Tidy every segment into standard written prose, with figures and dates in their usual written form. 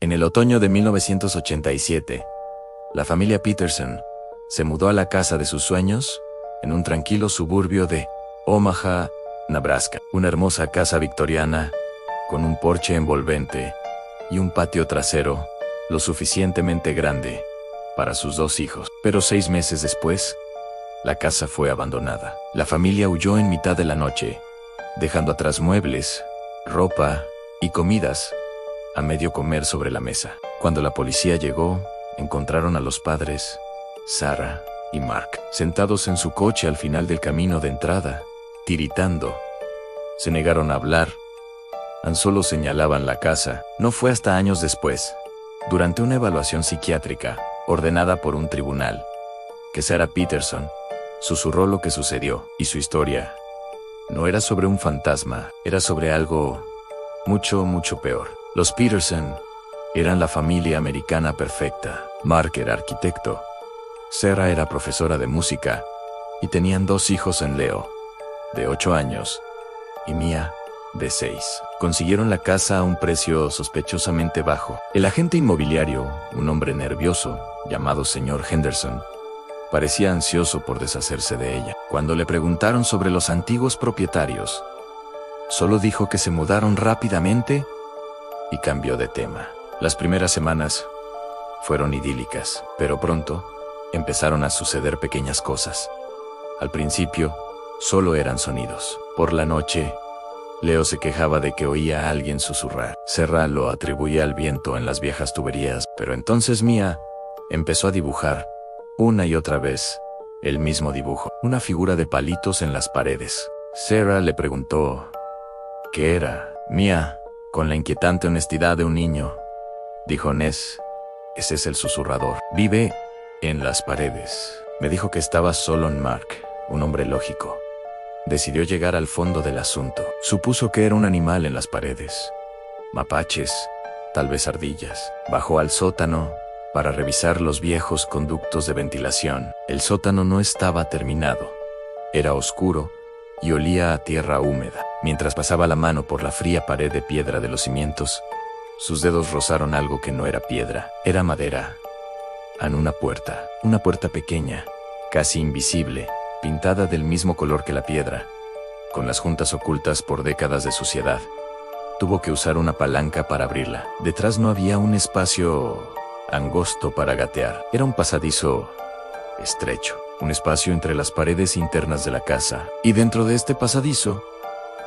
En el otoño de 1987, la familia Peterson se mudó a la casa de sus sueños en un tranquilo suburbio de Omaha, Nebraska. Una hermosa casa victoriana con un porche envolvente y un patio trasero lo suficientemente grande para sus 2 hijos. Pero 6 meses después, la casa fue abandonada. La familia huyó en mitad de la noche, dejando atrás muebles, ropa y comidas a medio comer sobre la mesa. Cuando la policía llegó, encontraron a los padres, Sarah y Mark, sentados en su coche al final del camino de entrada, tiritando. Se negaron a hablar, tan solo señalaban la casa. No fue hasta años después, durante una evaluación psiquiátrica ordenada por un tribunal, que Sarah Peterson susurró lo que sucedió, y su historia no era sobre un fantasma, era sobre algo mucho, mucho peor. Los Peterson eran la familia americana perfecta. Mark era arquitecto, Sarah era profesora de música y tenían 2 hijos en Leo, de 8 años, y Mia, de 6. Consiguieron la casa a un precio sospechosamente bajo. El agente inmobiliario, un hombre nervioso, llamado señor Henderson, parecía ansioso por deshacerse de ella. Cuando le preguntaron sobre los antiguos propietarios, solo dijo que se mudaron rápidamente y cambió de tema. Las primeras semanas fueron idílicas, pero pronto empezaron a suceder pequeñas cosas. Al principio, solo eran sonidos. Por la noche, Leo se quejaba de que oía a alguien susurrar. Sarah lo atribuía al viento en las viejas tuberías, pero entonces Mia empezó a dibujar, una y otra vez, el mismo dibujo, una figura de palitos en las paredes. Sarah le preguntó qué era. Mia, con la inquietante honestidad de un niño, dijo: Ness, ese es el susurrador. Vive en las paredes. Me dijo que estaba solo en Mark, un hombre lógico. Decidió llegar al fondo del asunto. Supuso que era un animal en las paredes. Mapaches, tal vez ardillas. Bajó al sótano para revisar los viejos conductos de ventilación. El sótano no estaba terminado. Era oscuro y olía a tierra húmeda. Mientras pasaba la mano por la fría pared de piedra de los cimientos, sus dedos rozaron algo que no era piedra, era madera. En una puerta pequeña, casi invisible, pintada del mismo color que la piedra, con las juntas ocultas por décadas de suciedad. Tuvo que usar una palanca para abrirla. Detrás no había un espacio angosto para gatear. Era un pasadizo estrecho, un espacio entre las paredes internas de la casa, y dentro de este pasadizo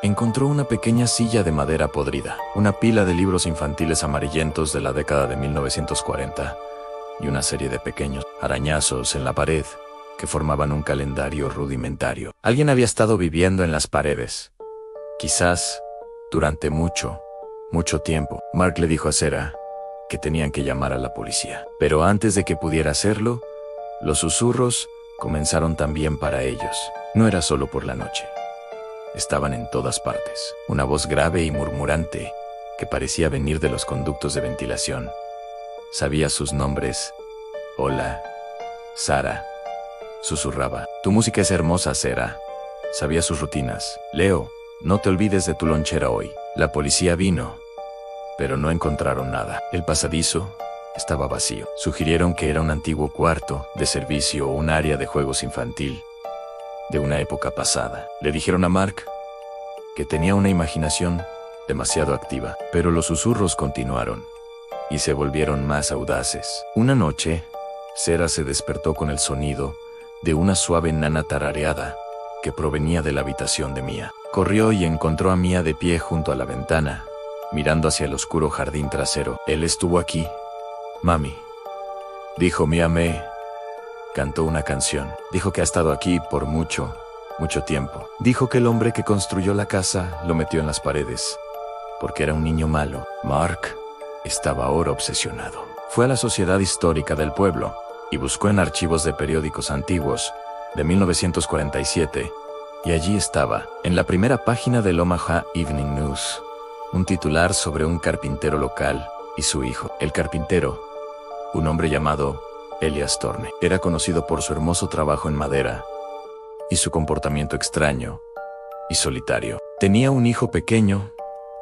encontró una pequeña silla de madera podrida, una pila de libros infantiles amarillentos de la década de 1940 y una serie de pequeños arañazos en la pared que formaban un calendario rudimentario. Alguien había estado viviendo en las paredes, quizás durante mucho, mucho tiempo. Mark le dijo a Sarah que tenían que llamar a la policía, pero antes de que pudiera hacerlo, los susurros comenzaron también para ellos. No era solo por la noche. Estaban en todas partes. Una voz grave y murmurante que parecía venir de los conductos de ventilación. Sabía sus nombres. Hola, Sarah. Susurraba. Tu música es hermosa, Sarah. Sabía sus rutinas. Leo, no te olvides de tu lonchera hoy. La policía vino, pero no encontraron nada. El pasadizo estaba vacío. Sugirieron que era un antiguo cuarto de servicio o un área de juegos infantil de una época pasada. Le dijeron a Mark que tenía una imaginación demasiado activa, pero los susurros continuaron y se volvieron más audaces. Una noche, Sarah se despertó con el sonido de una suave nana tarareada que provenía de la habitación de Mia. Corrió y encontró a Mia de pie junto a la ventana, mirando hacia el oscuro jardín trasero. Él estuvo aquí, mami, dijo Mia. Cantó una canción. Dijo que ha estado aquí por mucho, mucho tiempo. Dijo que el hombre que construyó la casa lo metió en las paredes, porque era un niño malo. Mark estaba ahora obsesionado. Fue a la Sociedad Histórica del pueblo y buscó en archivos de periódicos antiguos de 1947, y allí estaba, en la primera página del Omaha Evening News, un titular sobre un carpintero local y su hijo. El carpintero, un hombre llamado Elias Thorne, era conocido por su hermoso trabajo en madera y su comportamiento extraño y solitario. Tenía un hijo pequeño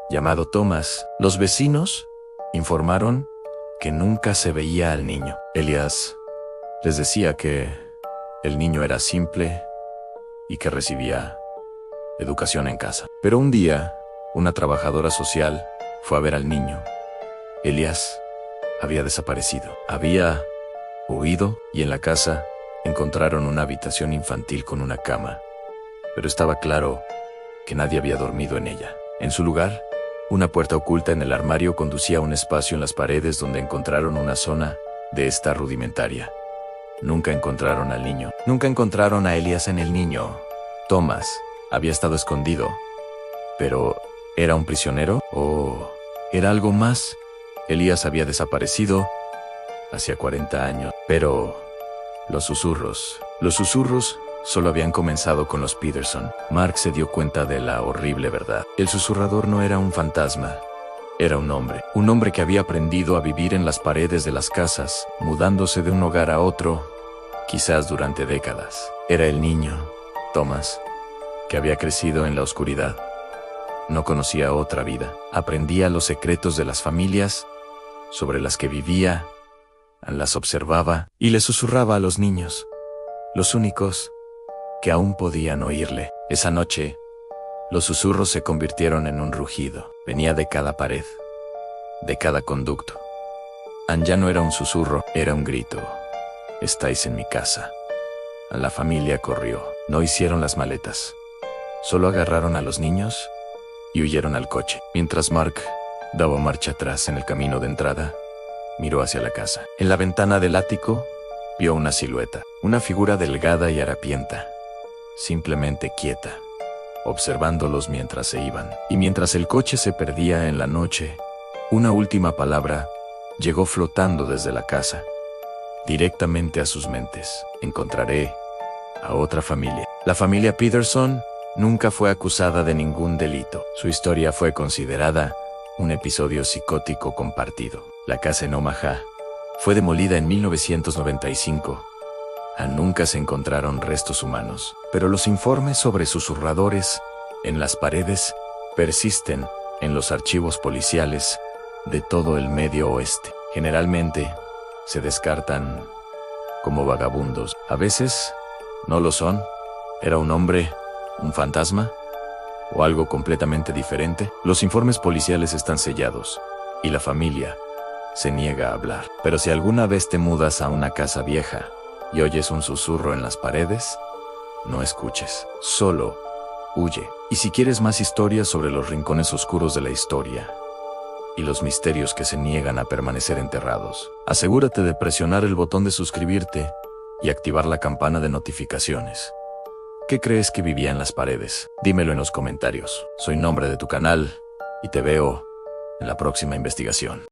llamado Thomas. Los vecinos informaron que nunca se veía al niño. Elias les decía que el niño era simple y que recibía educación en casa. Pero un día, una trabajadora social fue a ver al niño. Elias había desaparecido. Había huido y en la casa encontraron una habitación infantil con una cama. Pero estaba claro que nadie había dormido en ella. En su lugar, una puerta oculta en el armario conducía a un espacio en las paredes donde encontraron una zona de esta rudimentaria. Nunca encontraron al niño. Nunca encontraron a Elias en el niño. Thomas había estado escondido. Pero, ¿era un prisionero? ¿O era algo más? Elias había desaparecido hacía 40 años. Pero los susurros solo habían comenzado con los Peterson. Mark se dio cuenta de la horrible verdad. El susurrador no era un fantasma. Era un hombre que había aprendido a vivir en las paredes de las casas, mudándose de un hogar a otro, quizás durante décadas. Era el niño, Thomas, que había crecido en la oscuridad. No conocía otra vida. Aprendía los secretos de las familias sobre las que vivía, las observaba y le susurraba a los niños, los únicos que aún podían oírle. Esa noche, los susurros se convirtieron en un rugido. Venía de cada pared, de cada conducto. Ya no era un susurro, era un grito. Estáis en mi casa. La familia corrió. No hicieron las maletas. Solo agarraron a los niños y huyeron al coche. Mientras Mark daba marcha atrás en el camino de entrada, miró hacia la casa. En la ventana del ático, vio una silueta, una figura delgada y harapienta, simplemente quieta, observándolos mientras se iban. Y mientras el coche se perdía en la noche, una última palabra llegó flotando desde la casa, directamente a sus mentes. Encontraré a otra familia. La familia Peterson nunca fue acusada de ningún delito. Su historia fue considerada un episodio psicótico compartido. La casa en Omaha fue demolida en 1995. Nunca se encontraron restos humanos, pero los informes sobre susurradores en las paredes persisten en los archivos policiales de todo el Medio Oeste. Generalmente se descartan como vagabundos. A veces no lo son. ¿Era un hombre, un fantasma o algo completamente diferente? Los informes policiales están sellados y la familia se niega a hablar. Pero si alguna vez te mudas a una casa vieja y oyes un susurro en las paredes, no escuches, solo huye. Y si quieres más historias sobre los rincones oscuros de la historia y los misterios que se niegan a permanecer enterrados, asegúrate de presionar el botón de suscribirte y activar la campana de notificaciones. ¿Qué crees que vivía en las paredes? Dímelo en los comentarios. Soy Nombre de tu canal y te veo en la próxima investigación.